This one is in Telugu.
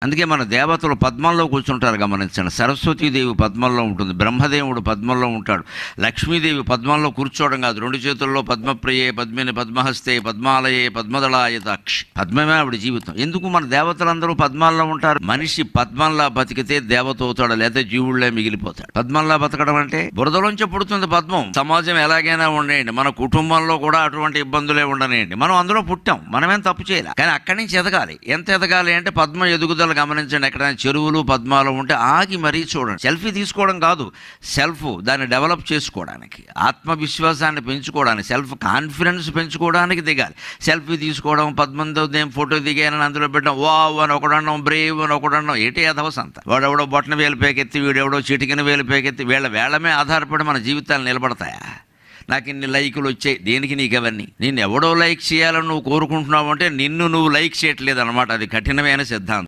అందుకే మన దేవతలు పద్మంలో కూర్చుంటారు, గమనించండి. సరస్వతీదేవి పద్మంలో ఉంటుంది, బ్రహ్మదేవుడు పద్మంలో ఉంటాడు, లక్ష్మీదేవి పద్మంలో కూర్చోవడం కాదు, రెండు చేతుల్లో పద్మప్రియే పద్మిని పద్మహస్తే పద్మాలయే పద్మదళాయతాక్షి, పద్మమే ఆవిడ జీవితం. ఎందుకు మన దేవతలందరూ పద్మాల్లో ఉంటారు? మనిషి పద్మంలా బతికితే దేవత అవుతాడు, లేదా జీవుళ్లే మిగిలిపోతాడు. పద్మంలా బతకడం అంటే బురదలోంచి పుడుతుంది పద్మం. సమాజం ఎలాగైనా ఉండేయండి, మన కుటుంబంలో కూడా అటువంటి ఇబ్బందులే ఉండనేయండి, మనం అందులో పుట్టాం, మనమేం తప్పు చేయాలి. కానీ అక్కడి నుంచి ఎదగాలి. ఎంత ఎదగాలి అంటే పద్మ ఎదుగుదల గమనించండి. ఎక్కడైనా చెరువులు పద్మాలు ఉంటే ఆగి మరీ చూడండి. సెల్ఫీ తీసుకోవడం కాదు, సెల్ఫ్ దాన్ని డెవలప్ చేసుకోవడానికి, ఆత్మవిశ్వాసాన్ని పెంచుకోవడానికి, సెల్ఫ్ కాన్ఫిడెన్స్ పెంచుకోవడానికి దిగాలి. సెల్ఫీ తీసుకోవడం, పద్మంతో ఫోటో దిగానని అందులో పెట్టడం, వావ్ అని ఒకడన్నాం, బ్రేవ్ అని ఒకడన్నాం, ఏంటి అధవస్ అంతా. వాడెవడో బొట్టన వేలు పేకెత్తి, వీడెవడో చిటికిన వేలు పేకెత్తి, వేళమే ఆధారపడి మన జీవితాలు నిలబడతాయా? నాకు ఇన్ని లైకులు వచ్చాయి, దేనికి నీకు అవన్నీ? నిన్ను ఎవడో లైక్ చేయాలని నువ్వు కోరుకుంటున్నావు అంటే నిన్ను నువ్వు లైక్ చేయట్లేదు అనమాట. అది కఠినమైన సిద్ధాంతం.